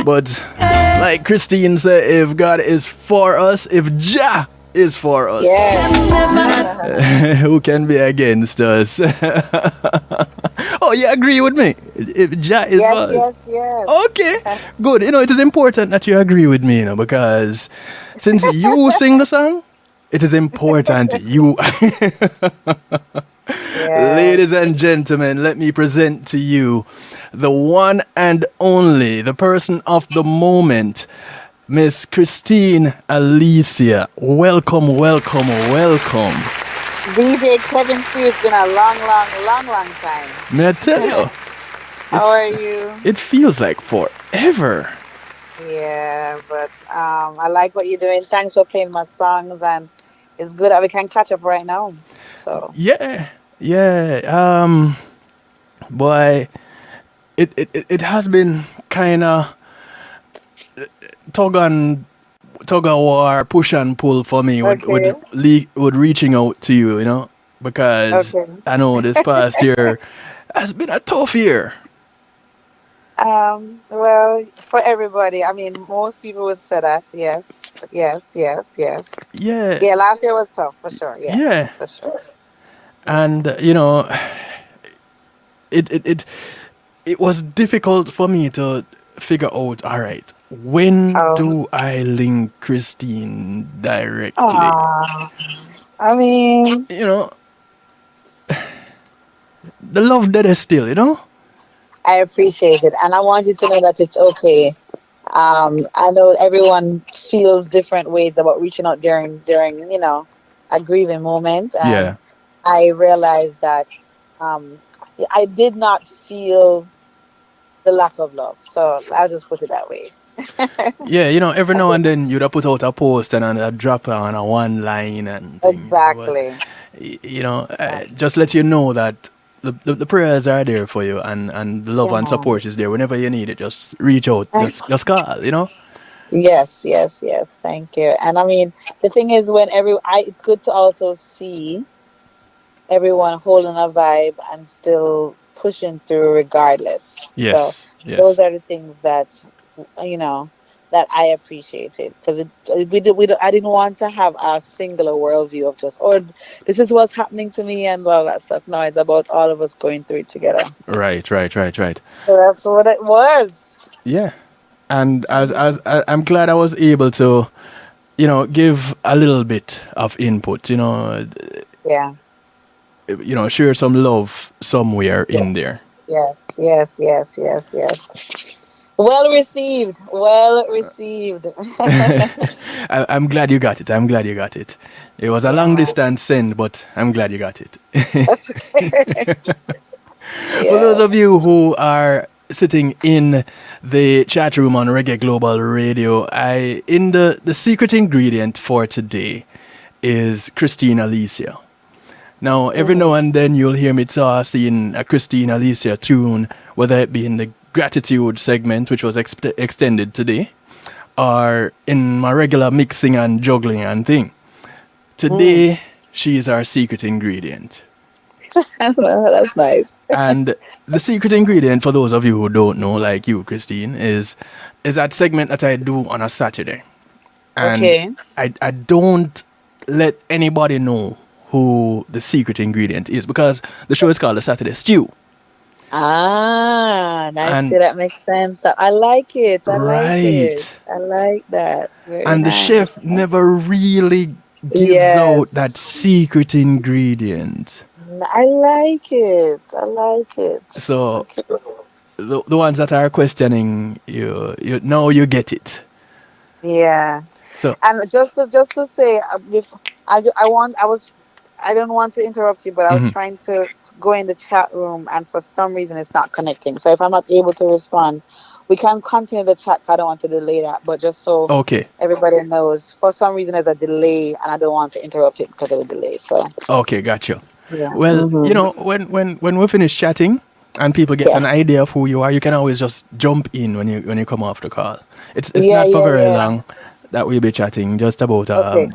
But like Kristine said, if God is for us, if Jah is for us, who can be against us? Oh, you agree with me? If Jah is for us. Yes. Okay, good. It is important that you agree with me, because since you sing the song, it is important you. Ladies and gentlemen, let me present to you the one and only, the person of the moment, Miss Kristine Alicia. Welcome. DJ Kevin Stew, it's been a long time. May I tell you? How are you? It feels like forever. Yeah, but I like what you're doing. Thanks for playing my songs, and it's good that we can catch up right now. So Yeah. Boy, it has been kind of tug and war, push and pull for me with reaching out to you, because I know this past year has been a tough year. Well, for everybody, I mean, most people would say that. Yes. Yeah. Yeah, last year was tough for sure. Yes, Yeah. for sure. And it was difficult for me to figure out. All right, when do I link Kristine directly? I mean, the love that is still. I appreciate it, and I want you to know that it's okay. I know everyone feels different ways about reaching out during a grieving moment, and I realized that I did not feel the lack of love. So I'll just put it that way. Yeah, every now and then you'd put out a post and I'd drop on a one line and things. Exactly. But, just let you know that the prayers are there for you, and the love and support is there whenever you need it. Just reach out, just call. Yes. Thank you. And I mean, the thing is, it's good to also see everyone holding a vibe and still pushing through regardless. Yes. So those are the things that that I appreciated, because I didn't want to have a singular worldview of just, this is what's happening to me and all that stuff. No, it's about all of us going through it together. Right. So that's what it was. Yeah, and I'm glad I was able to, give a little bit of input. Yeah. Share some love somewhere in there. Yes. Well received. I'm glad you got it. It was a long distance send, but I'm glad you got it. For those of you who are sitting in the chat room on Reggae Global Radio, the secret ingredient for today is Kristine Alicia. Now, every now and then you'll hear me tossing a Kristine Alicia tune, whether it be in the gratitude segment, which was extended today, or in my regular mixing and juggling and thing. Today, she is our secret ingredient. That's nice. And the secret ingredient, for those of you who don't know, like you, Kristine, is that segment that I do on a Saturday. And I don't let anybody know who the secret ingredient is, because the show is called the Saturday Stew. Nice. That makes sense. I like it. I like that. Very and nice. The chef never really gives out that secret ingredient. I like it. So the ones that are questioning you know you get it. Yeah. So, and just to say, I don't want to interrupt you, but I was trying to go in the chat room, and for some reason it's not connecting. So if I'm not able to respond, we can continue the chat. I don't want to delay that, but just so everybody knows, for some reason there's a delay, and I don't want to interrupt it because of the delay. So gotcha. Yeah. Well, when we finish chatting and people get an idea of who you are, you can always just jump in when you come off the call. It's not for very long that we'll be chatting, just about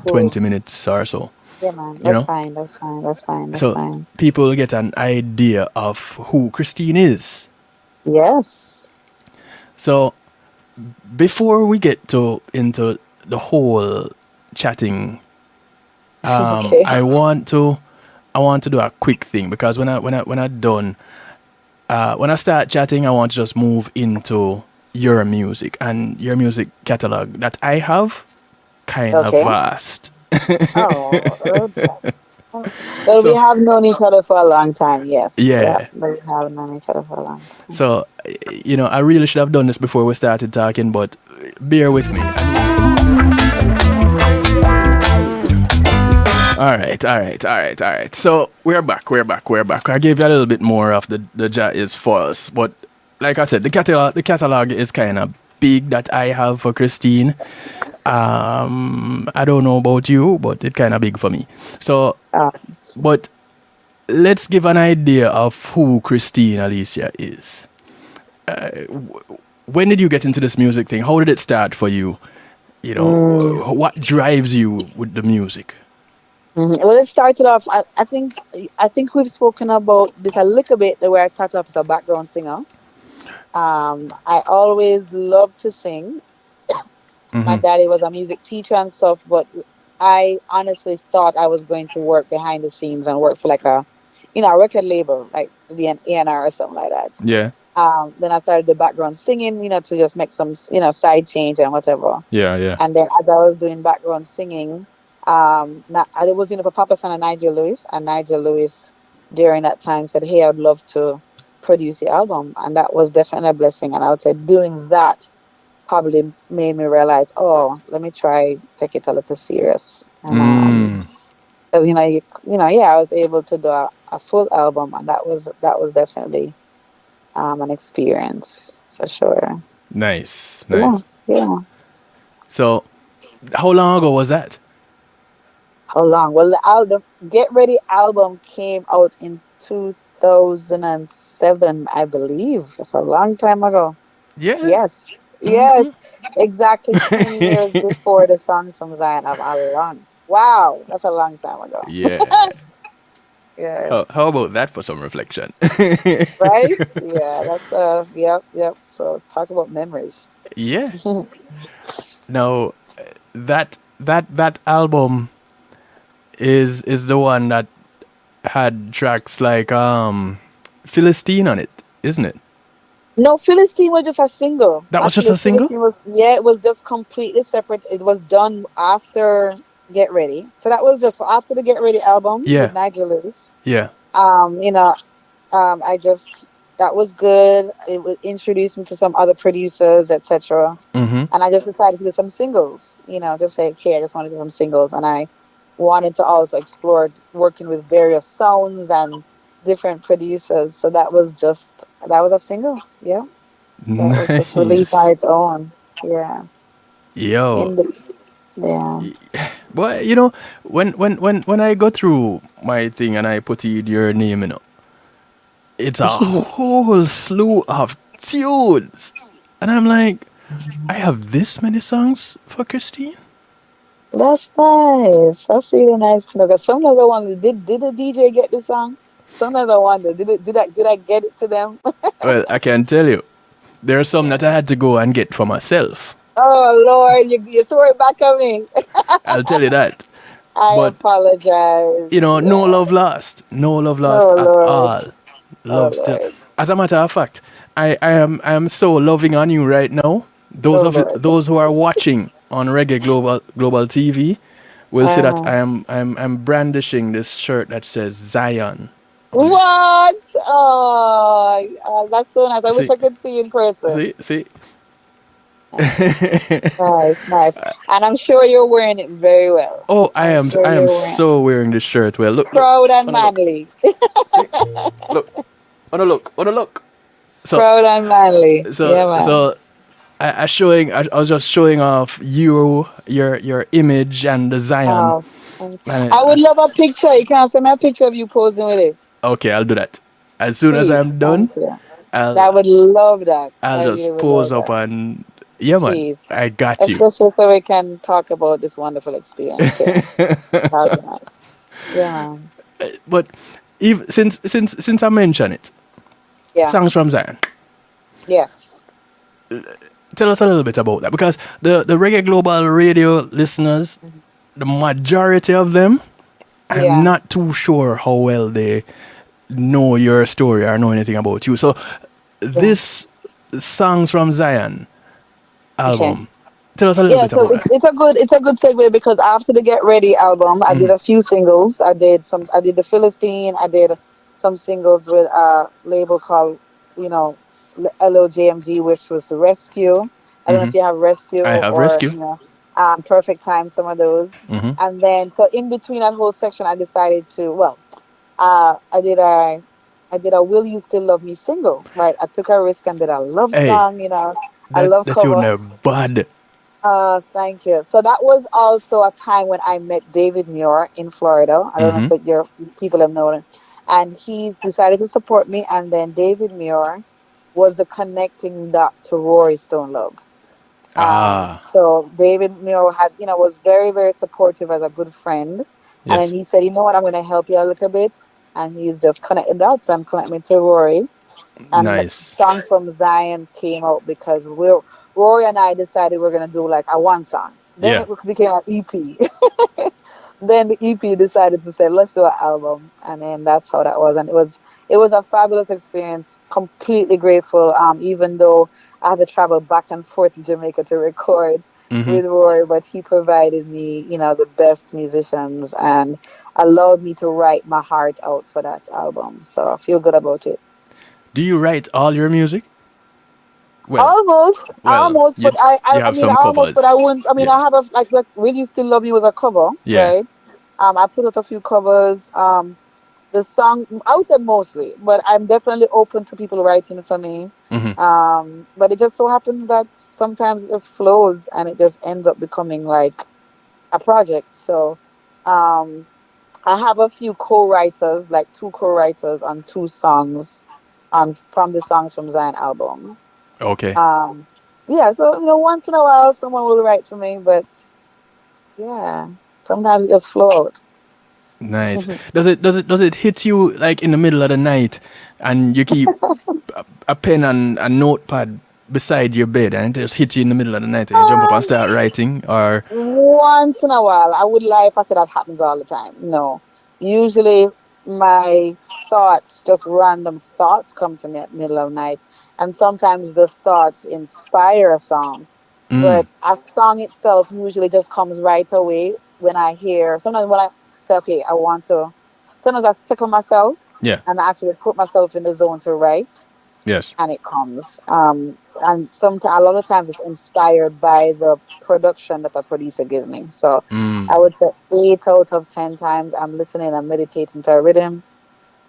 20 minutes or so. Yeah, man. That's fine. So people get an idea of who Kristine is. Yes. So before we get to into the whole chatting, Okay. I want to do a quick thing because when I done when I start chatting, I want to just move into your music and your music catalog that I have kind of Okay. vast. Oh, okay. Well, we So have known each other for a long time. Yes. Yeah. yeah, We have known each other for a long time. so I really should have done this before we started talking, but bear with me. All right. So we're back. I gave you a little bit more of the jar is false, but like I said, the catalog is kind of big that I have for Kristine. I don't know about you, but it's kind of big for me. So, Uh, but let's give an idea of who Kristine Alicia is. When did you get into this music thing? How did it start for you? You know, mm, what drives you with the music? Well, it started off. I think we've spoken about this a little bit. The way I started off as a background singer. I always loved to sing. My Mm-hmm. daddy was a music teacher and stuff, but I honestly thought I was going to work behind the scenes and work for like a record label, like to be an A&R or something like that. Yeah, Then I started the background singing, to just make some, side change and whatever. yeah. And then as I was doing background singing, I was for Papa San and Nigel Lewis, and Nigel Lewis during that time said, "Hey, I'd love to produce the album," and that was definitely a blessing. And I would say doing that probably made me realize, oh, let me try take it a little serious. And Mm, because yeah, I was able to do a full album, and that was definitely an experience for sure. nice, Yeah, nice. yeah. So, how long ago was that? How long? Well, the Get Ready album came out in 2007, I believe. That's a long time ago. Yeah. Yes, yes, exactly 10 years before the songs from Zion of Alon. Wow, that's a long time ago. Yeah. Yes, How about that for some reflection? right? Yeah, that's yep, yep. So talk about memories. Yeah. Now that album is the one that had tracks like Philistine on it, isn't it? No, Philistine was just a single. That was just Actually, a single? Philistine was, yeah, it was just completely separate. It was done after Get Ready. So that was just after the Get Ready album with Yeah. Nigel Lewis. Yeah. Um, you know, I just that was good. It would introduce me to some other producers, etc. Mhm. And I just decided to do some singles. Just say, okay, I just want to do some singles, and I wanted to also explore working with various sounds and different producers. So that was a single. Yeah. That was just released on Nice. its own. Yeah. Yo. In the yeah. Well, when I go through my thing and I put in your name, it's a whole slew of tunes. And I'm like, I have this many songs for Kristine? That's nice. That's really nice to know. Because sometimes I wonder, did the DJ get the song? Sometimes I wonder, did I get it to them? Well, I can tell you, there are some that I had to go and get for myself. Oh Lord, you throw it back at me. I'll tell you that. I But, apologize. no Yeah. love lost. No love lost Oh at Lord. all. Oh Love still. Lord. As a matter of fact, I am so loving on you right now. Oh Lord. Those who are watching on Reggae Global TV will see that Uh, I'm brandishing this shirt that says Zion on it. what? Oh, that's so nice. I wish See, I could see you in person. see. Nice. Nice, nice. And I'm sure you're wearing it very well. Oh, I'm sure I am you're wearing so wearing this shirt. Well, look, proud and wanna look. manly. See, look, wanna look. So Proud and manly. so Yeah, man. so I was just showing off your image and the Zion. Oh, And I would love a picture. You can send me a picture of you posing with it. okay, I'll do that. As soon as I'm Please. done, Thank you. I I'll would love that. I'll I really just would pose love up that. and yeah, man, Please. I got you. Especially so we can talk about this wonderful experience here. That would be nice. Yeah, man. But even since I mentioned it, Yeah. songs from Zion. Yes. tell us a little bit about that, because the Reggae Global Radio listeners, the majority of them, I'm Yeah. not too sure how well they know your story or know anything about you. So Yeah. this Songs from Zion Okay. album, tell us a little Yeah, bit so about that. it's a good segue because after the Get Ready album, I did a few singles. I did the Philistine. I did some singles with a label called, you know, LOJMG, which was the Rescue. I don't know if you have Rescue I have or, Rescue. Perfect Time, some of those. Mm-hmm. And then so in between that whole section, I decided to, well, I did a Will You Still Love Me single, right? I took a risk and did a love Hey, song, a that love that you cover. know bad. Thank you. So that was also a time when I met David Muir in Florida. I don't know Mm-hmm. if your people have known him. And he decided to support me. And then David Muir was the connecting dot to Rory Stone Love. Ah, So David Muir was very, very supportive as a good friend. And then yes. he said, you know what, I'm going to help you a little bit. And he's just connected dots and connect me to Rory. And Nice. Songs from Zion came out because Rory and I decided we're gonna do like a one song. Then Yeah. it became an EP. Then the EP decided to say, let's do an album, and then that's how that was. And it was a fabulous experience. Completely grateful. Even though I had to travel back and forth to Jamaica to record Mm-hmm. with Roy, but he provided me, the best musicians and allowed me to write my heart out for that album. So I feel good about it. Do you write all your music? Well, Almost, well, but I, I, you I have mean, some almost, but covers. I wouldn't. I mean, Yeah. I have what "Will You Still Love Me" was a cover, Yeah. right? I put out a few covers. The song, I would say mostly, but I'm definitely open to people writing for me. Mm-hmm. But it just so happens that sometimes it just flows and it just ends up becoming like a project. So, um, I have a few co-writers, like two co-writers on two songs, from the Songs from Zion album. Okay. Um, yeah, so once in a while someone will write for me, but yeah, sometimes it just flow out. Nice. Does it hit you like in the middle of the night, and you keep a pen and a notepad beside your bed, and it just hits you in the middle of the night, and you jump up and Um, start writing? Or Once in a while, I would lie if I said that happens all the time. No, usually my thoughts, just random thoughts, come to me at middle of night, and sometimes the thoughts inspire a song. But a song itself usually just comes right away when I hear. Sometimes when I say, "Okay, I want to," sometimes I sickle myself yeah. and I actually put myself in the zone to write, Yes. and it comes. And sometimes, a lot of times, it's inspired by the production that the producer gives me. So I would say 8 out of 10 times I'm listening and meditating to a rhythm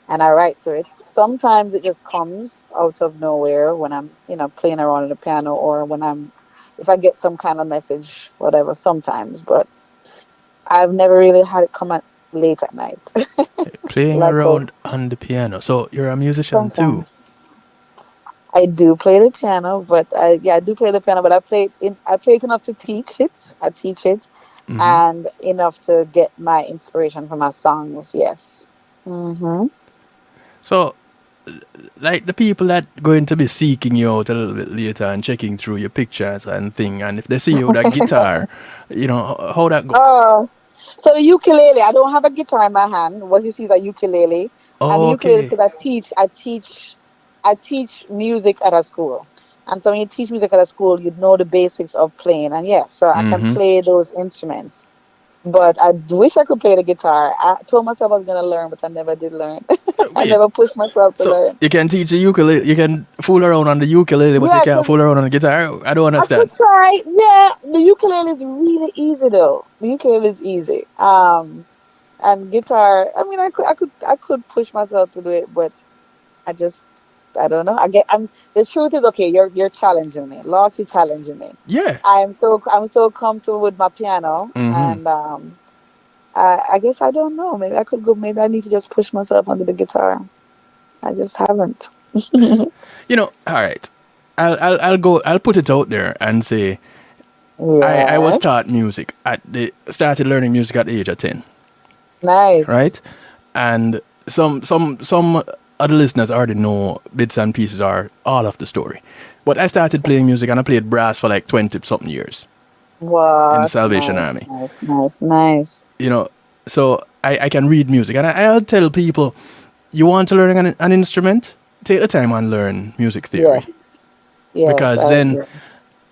and I write to it. Sometimes it just comes out of nowhere when I'm, playing around on the piano or if I get some kind of message, whatever, sometimes. But I've never really had it come at late at night. Playing Like, around on the piano. So you're a musician too. sometimes. I do play the piano, but I do play the piano, but I play it enough to teach it. I teach it, and enough to get my inspiration from my songs. Yes. Hmm. So, like the people that going to be seeking you out a little bit later and checking through your pictures and thing, and if they see you with a guitar, how that go? So the ukulele, I don't have a guitar in my hand. What you see is a ukulele, and the ukulele Okay. because I teach music at a school, and so when you teach music at a school, you know the basics of playing, and yes, so I can play those instruments. But I wish I could play the guitar. I told myself I was gonna learn, but I never did learn. I Wait. never pushed myself to So learn. you can teach the ukulele, you can fool around on the ukulele, but you Yeah, can't fool around on the guitar. I don't I could understand. try. Yeah, the ukulele is really easy though. The ukulele is easy. And guitar. I mean, I could push myself to do it, but I just, I don't know. The truth is, okay. You're challenging me. Lord, you're challenging me. Yeah. I'm so comfortable with my piano, and I guess I don't know. Maybe I could go. Maybe I need to just push myself onto the guitar. I just haven't. All right. I'll go. I'll put it out there and say I was Yes. taught music started learning music at the age of 10, Nice. right? And some other listeners already know bits and pieces or all of the story. But I started playing music and I played brass for like 20 something years in the What? Salvation Nice, Army. nice, nice, nice. You know, so I can read music. And I'll tell people, you want to learn an instrument? Take the time and learn music theory. Yes, yes, Because I then agree.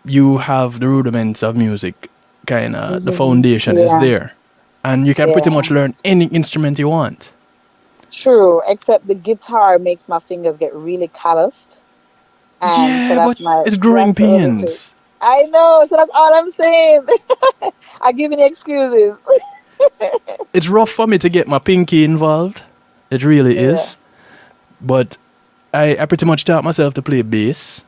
you have the rudiments of music, kind of, the Hmm. foundation is Yeah, there. And you can pretty yeah. much learn any instrument you want. True, except the guitar makes my fingers get really calloused. And so Yeah, but it's growing that's the other thing. pains. I know, so that's all I'm saying. I give you the excuses. It's rough for me to get my pinky involved. It really Yeah. is. But I pretty much taught myself to play bass.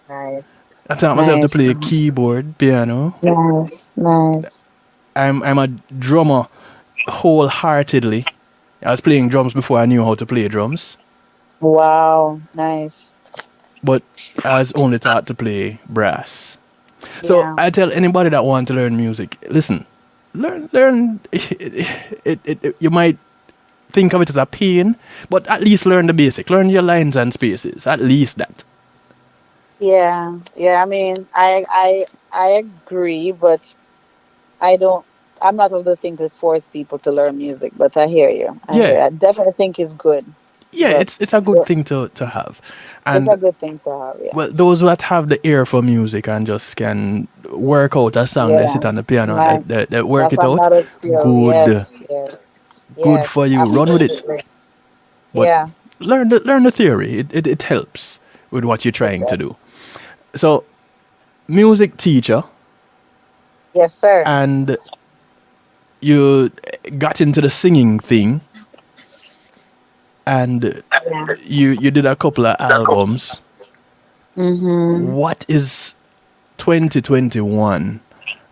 Nice. I taught myself to Nice. play keyboard, piano. Nice. Nice. I'm a drummer wholeheartedly. I was playing drums before I knew how to play drums, Wow. Nice. but I was only taught to play brass. So Yeah. I tell anybody that want to learn music, listen, learn. You might think of it as a pain, but at least learn the basic. Learn your lines and spaces. At least that. Yeah. Yeah. I mean, I agree, but I don't. I'm not of the thing to force people to learn music, but I hear you. I hear. Yeah, You. I definitely think it's good, yeah. but It's a good thing to have, it's a and good thing to have. Yeah. well, those that have the ear for music and just can work out a song, they Yeah. sit on the piano and Right. they work That's it out. another skill. Good, Yes. Yes. good for Yes. you. Run with it. Absolutely. But Yeah. learn the theory. It helps with what you're It trying to does. do. So, music teacher, Yes, sir. and you got into the singing thing, and Yeah. you did a couple of albums. Mm-hmm. What is 2021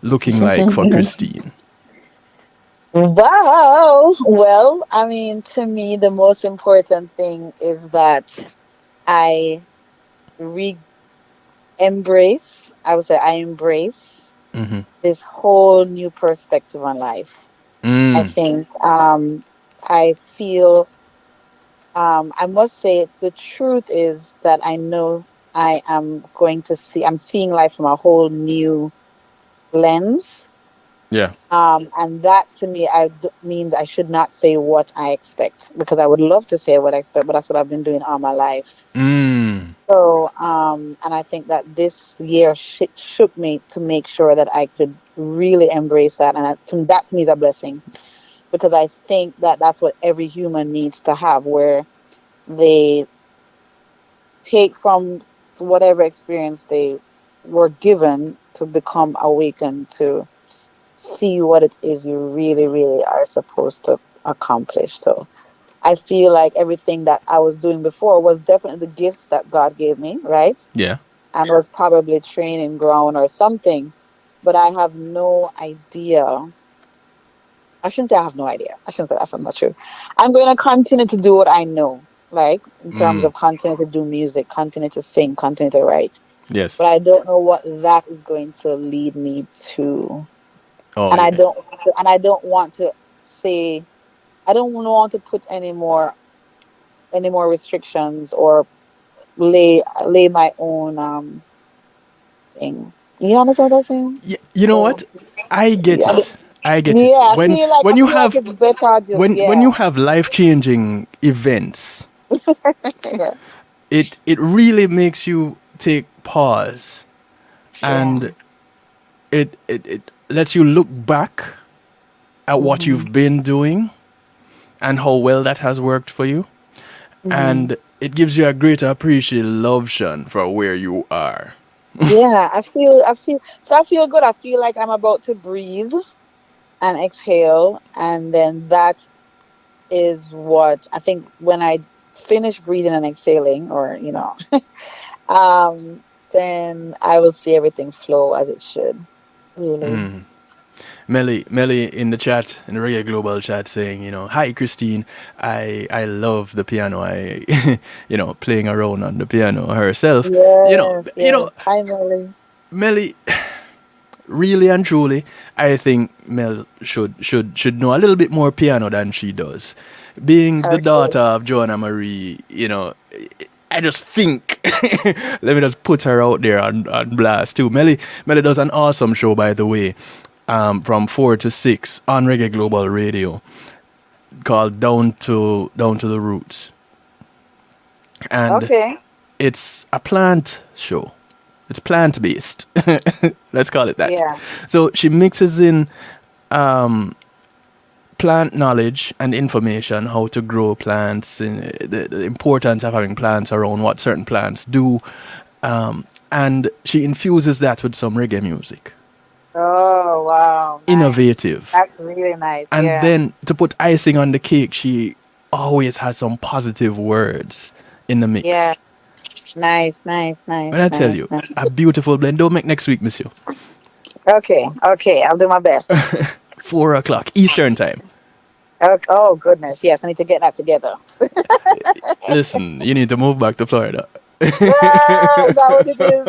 looking like for Kristine? Wow. Well, I mean, to me, the most important thing is that I re embrace, I would say, I embrace Mm-hmm. this whole new perspective on life. I Mm, think I feel, I must say, the truth is that I know I'm seeing life from a whole new lens. yeah. And that to me means I should not say what I expect, because I would love to say what I expect, but that's what I've been doing all my life. Mm, So, and I think that this year shook me to make sure that I could really embrace that. And that to me is a blessing, because I think that that's what every human needs to have, where they take from whatever experience they were given to become awakened to see what it is you really, really are supposed to accomplish. So I feel like everything that I was doing before was definitely the gifts that God gave me, right? yeah. And was probably training ground or something. But I have no idea. I shouldn't say I have no idea. I shouldn't say that's not true. I'm going to continue to do what I know, like in terms Mm, of continue to do music, continue to sing, continue to write. yes. But I don't know what that is going to lead me to. Oh And I yeah. don't and I don't want to say I don't want to put any more restrictions or lay my own thing. You understand what I'm saying? You know So what? I get yeah, it. I get it. yeah. When I you feel like have it's better just when you have life changing events, yeah, it really makes you take pause, yeah. and it lets you look back at what Hmm. you've been doing and how well that has worked for you, Hmm. and it gives you a greater appreciation for where you are. Yeah, I feel good. I feel like I'm about to breathe and exhale, and then that is what I think when I finish breathing and exhaling, or um, then I will see everything flow as it should. Really. Melly in the chat, in the Reggae Global chat, saying, hi Christine, I love the piano. Playing around on the piano herself. You know, Yes, you know, yes. Hi, Molly. Melly, really and truly, I think Mel should know a little bit more piano than she does. Being the Okay. daughter of Joanna Marie, I just think, let me just put her out there on blast too. Melly does an awesome show, by the way, from 4 to 6 on Reggae Global Radio, called Down to the Roots, and Okay. it's a plant show. It's plant based. Let's call it that. Yeah. So she mixes in plant knowledge and information, how to grow plants, and the importance of having plants around, what certain plants do, and she infuses that with some reggae music. Oh, wow. Nice. Innovative. That's really nice. And Yeah. then to put icing on the cake, she always has some positive words in the Yeah. mix. Nice, nice, When nice, I tell nice, you, nice. a beautiful blend. Don't make next week, monsieur. Okay. Okay. I'll do my best. 4 o'clock Eastern time. Okay. Oh, goodness. Yes. I need to get that together. Listen, you need to move back to Florida. Ah, is that what it is?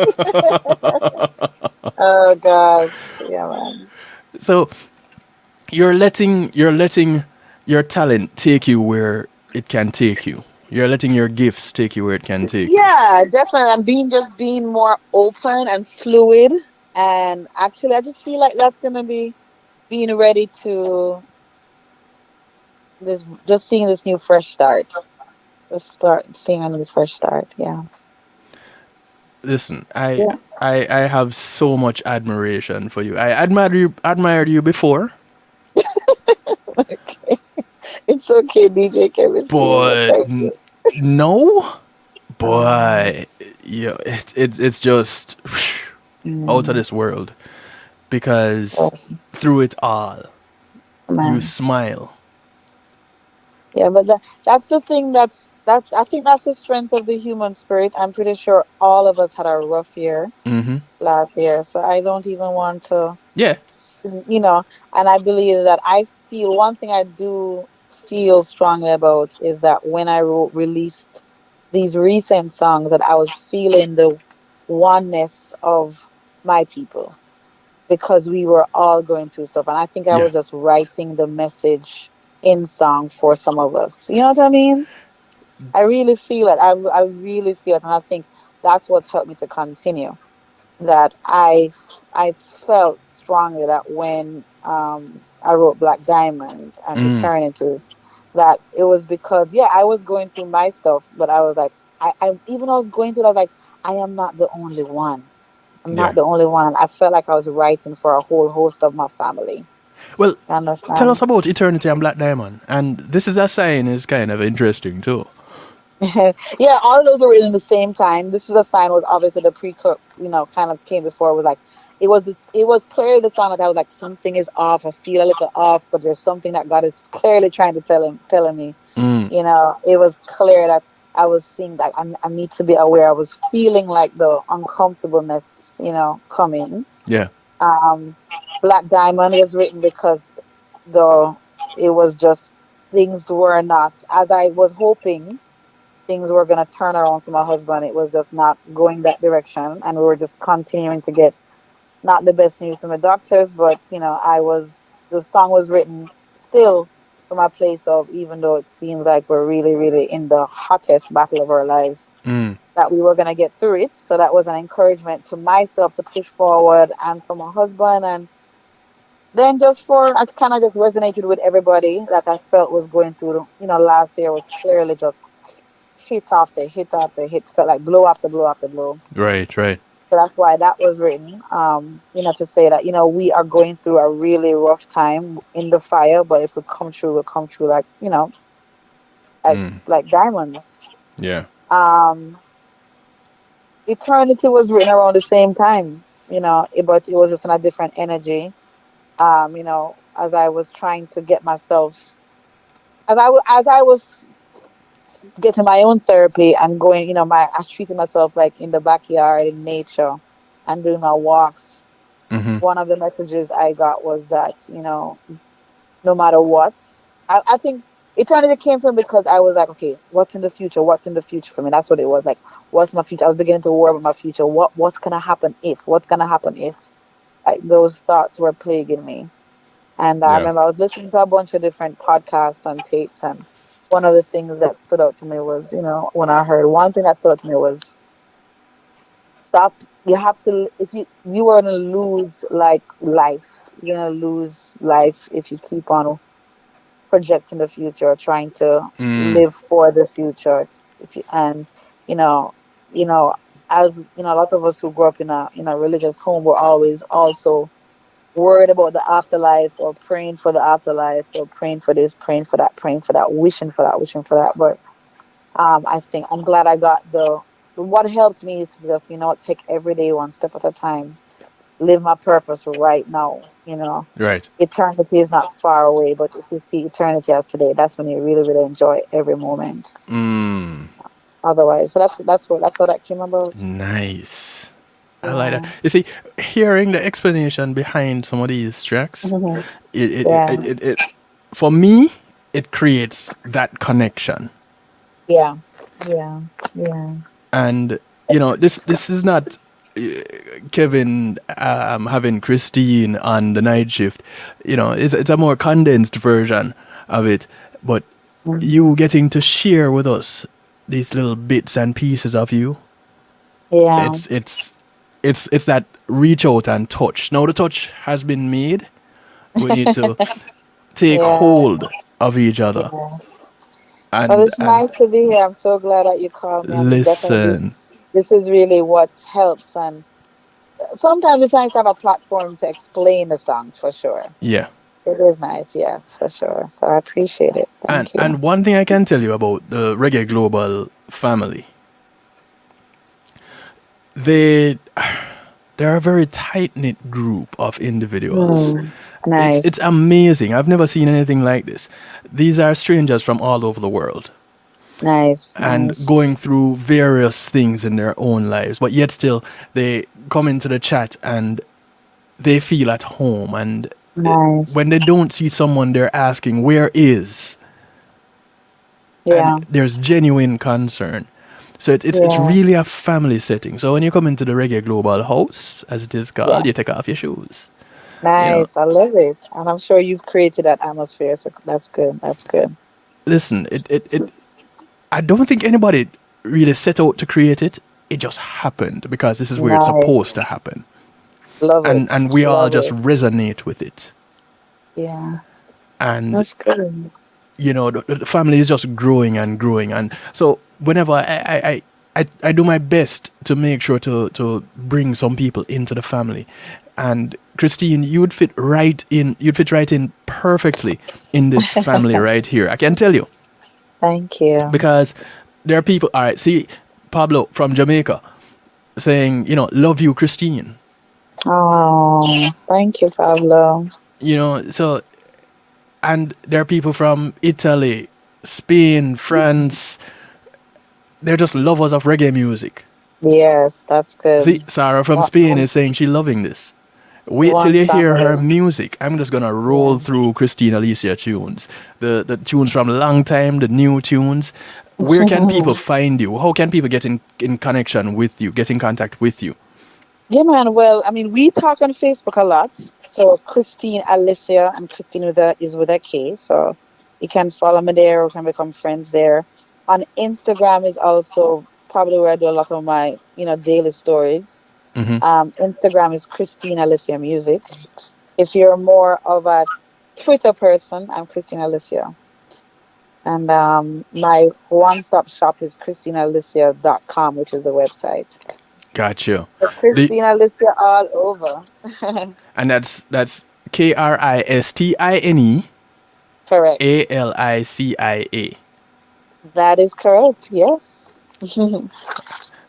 Oh, gosh. Yeah, man. So you're letting your talent take you where it can take you. You're letting your gifts take you where it can take you. Yeah, definitely. I'm being more open and fluid. And actually, I just feel like that's going to be being ready to just seeing this new fresh start. Just start seeing a new fresh start. Yeah. Listen, Yeah. I have so much admiration for you. I admired you before, Okay. It's okay, DJ Chemistry. But but thank you. no, Um, boy, yeah, it's just out of mm, this world, because oh, through it all, you man. smile. Yeah, but that's the thing that I think that's the strength of the human spirit. I'm pretty sure all of us had a rough year Mm-hmm. last year, so I don't even want to, Yeah. you know, and I believe that I feel one thing I do feel strongly about is that when I released these recent songs, that I was feeling the oneness of my people because we were all going through stuff. And I think I Yeah. was just writing the message in song for some of us. You know what I mean? I really feel it. I really feel it. And I think that's what's helped me to continue. That I felt strongly that when I wrote Black Diamond and to Mm. turn into that, it was because, yeah, I was going through my stuff, but I was like, I even though I was going through it, I was like, I am not the only one. I'm Yeah. not the only one. I felt like I was writing for a whole host of my family. Well, You tell us understand? about Eternity and Black Diamond. And this is a sign is kind of interesting too. Yeah, all of those were written at the same time. This is a sign was obviously the pre, kind of came before. It was like it was clearly the sign that I was like something is off. I feel a little off, but there's something that God is clearly trying to telling me. Mm. It was clear that I was seeing that I need to be aware. I was feeling like the uncomfortableness, coming. Yeah. Um, Black Diamond was written because the it was just things were not as I was hoping things were going to turn around for my husband. It was just not going that direction, and we were just continuing to get not the best news from the doctors. But the song was written still from a place of, even though it seemed like we're really, really in the hottest battle of our lives, Mm. that we were going to get through it. So that was an encouragement to myself to push forward, and for my husband, and then just for I kind of just resonated with everybody that I felt was going through. Last year was clearly just hit after hit after hit, felt like blow after blow after blow. Right. Right. So that's why that was written, to say that, we are going through a really rough time in the fire, but if we come through, we'll come through like, like, Mm. like diamonds. Yeah. Um, Eternity was written around the same time, but it was just in a different energy. As I was trying to get myself, as I was getting my own therapy and going, I treated myself like in the backyard in nature and doing my walks. Mm-hmm. One of the messages I got was that, no matter what, I think eternity came to me because I was like, okay, what's in the future? What's in the future for me? That's what it was like. What's my future? I was beginning to worry about my future. What's gonna happen if? What's gonna happen if? Like, those thoughts were plaguing me. And I Yeah. remember I was listening to a bunch of different podcasts and tapes, and one of the things that stood out to me was, when I heard one thing that stood out to me was stop. You have to, if you are gonna lose like life, you're gonna lose life if you keep on projecting the future, or trying to Mm, live for the future. If you and you know, you know, as a lot of us who grew up in a religious home were always also worried about the afterlife, or praying for the afterlife, or praying for this, praying for that, wishing for that, wishing for that. But I think I'm glad I got the. What helps me is to just take every day one step at a time, live my purpose right now. right. Eternity is not far away, but if you see eternity as today, that's when you really, really enjoy every moment. Mm, Otherwise, so that's what that came about. nice. I like that. Yeah. You see, hearing the explanation behind some of these tracks, Hmm. Yeah. it for me, it creates that connection. Yeah. Yeah. Yeah. And this is not Kevin having Kristine on the night shift. It's a more condensed version of it, but Mhm. you getting to share with us these little bits and pieces of you. Yeah. It's that reach out and touch. Now the touch has been made. We need to take Yeah. hold of each other Yeah. Well, and it's nice to be here. I'm so glad that you called me. I mean, definitely, listen. this is really what helps. And sometimes it's nice to have a platform to explain the songs, for sure. Yeah. It is nice, yes, for sure. So I appreciate it. And Thank you. and one thing I can tell you about the Reggae Global family, they they're a very tight knit group of individuals. Mm, It's nice, amazing. I've never seen anything like this. These are strangers from all over the world nice, and nice, going through various things in their own lives, but yet still they come into the chat and they feel at home. And when nice. they don't see someone, they're asking, "Where is?" And Yeah, there's genuine concern. So it's yeah, really a family setting. So when you come into the Reggae Global house, as it is called, you yes. take off your shoes. You know, Nice. I love it. And I'm sure you've created that atmosphere. So that's good. That's good. listen, I don't think anybody really set out to create it. It just happened because this is where it's supposed Nice. to happen. Love And it. and we all Love just it. resonate with it. Yeah, And that's good. the family is just growing and growing. And so whenever I do my best to make sure to bring some people into the family. And Kristine, you'd fit right in perfectly in this family right here. I can tell you. Thank you. Because there are people, all right, see, Pablo from Jamaica saying, love you, Kristine. Oh, thank you, Pablo. So, and there are people from Italy, Spain, France. They're just lovers of reggae music. Yes, that's See, good. Sarah from One, Spain is saying she's loving this. Wait till one you hear her family. music. I'm just gonna roll Yeah. through Kristine Alicia tunes, the tunes from long time, the new tunes. Where can people find you? How can people get in connection with you, get in contact with you? Yeah, man. Well, I mean, we talk on Facebook a lot. So Kristine Alicia, and Kristine is with a K. So you can follow me there, or can become friends there. On Instagram is also probably where I do a lot of my daily stories. Hmm. Instagram is Kristine Alicia Music. If you're more of a Twitter person, I'm Kristine Alicia. And my one-stop shop is KristineAlicia.com, which is the website. Gotcha. So The Kristine Alicia all over. and that's Kristine Correct. Alicia. That is correct. Yes.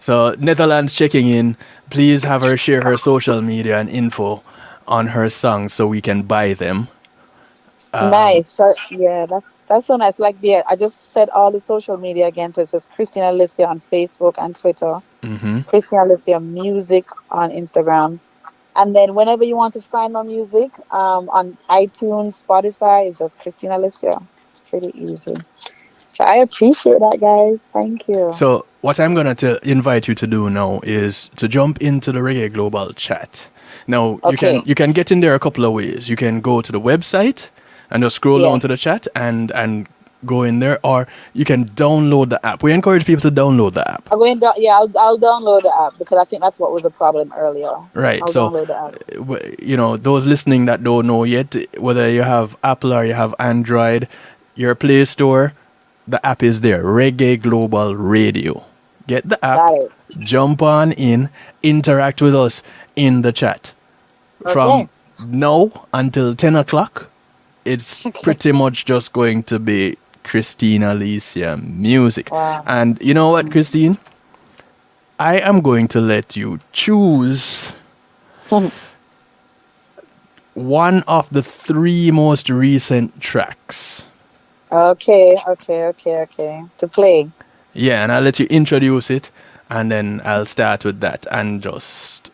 So Netherlands checking in. Please have her share her social media and info on her songs so we can buy them. Nice. So yeah, that's so nice. Like I just said all the social media again. So it's just Kristine Alicia on Facebook and Twitter. Hmm. Kristine Alicia Music on Instagram. And then whenever you want to find my music, on iTunes, Spotify, it's just Kristine Alicia. Pretty easy. So I appreciate that, guys. Thank you. So what I'm gonna invite you to do now is to jump into the Reggae Global chat. Now you can Okay. get in there a couple of ways. You can go to the website and just scroll down Yes. to the chat and go in there, or you can download the app. We encourage people to download the app. I'm going down, yeah, I'll download the app because I think that's what was the problem earlier. Right. I'll So, download the app. those listening that don't know yet, whether you have Apple or you have Android, your Play Store, the app is there. Reggae Global Radio. Get the app, Got it. jump on in, interact with us in the chat. Okay. From now until 10 o'clock, it's pretty much just going to be Kristine Alicia music. Wow. And you know what, Kristine? I am going to let you choose one of the 3 most recent tracks. Okay. To play. Yeah, and I'll let you introduce it, and then I'll start with that and just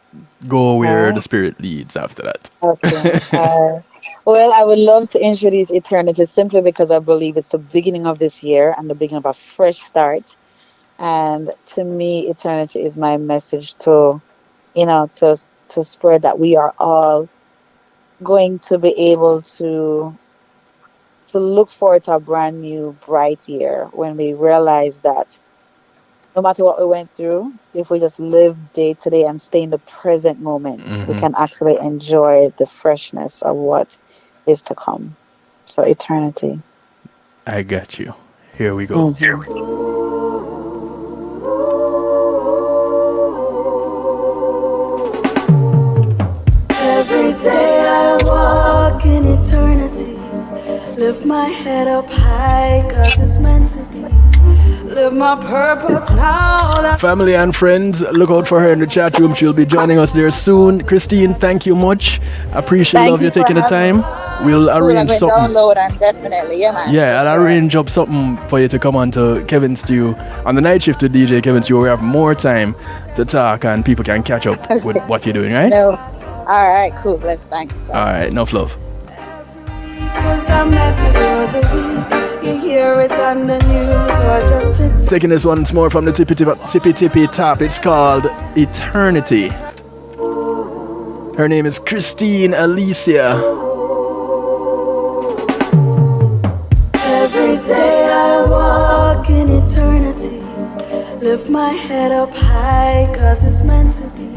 go where the spirit leads after that. Okay. Well, I would love to introduce Eternity simply because I believe it's the beginning of this year and the beginning of a fresh start. And to me, Eternity is my message to spread that we are all going to be able to look forward to a brand new bright year when we realize that no matter what we went through, if we just live day to day and stay in the present moment, we can actually enjoy the freshness of what is to come. So Eternity. I got you. Here we go. Every day I walk in eternity. Lift my head up high, cause it's meant to be. Live my purpose now. Family and friends, look out for her in the chat room. She'll be joining us there soon. Kristine, thank you much. Appreciate Thank love you you for taking the having time. We'll arrange I'm going to something. download and definitely, yeah, man. Yeah, I'll arrange up something for you to come on to Kevin's Stew. On the night shift with DJ Kevin's Stew, we have more time to talk and people can catch up with what you're doing, right? No. All right, cool. Bless, thanks. All right, enough love. You hear it on the news or just sit. Taking this once more from the tippy top. It's called Eternity. Her name is Kristine Alicia. Every day I walk in eternity. Lift my head up high, cause it's meant to be.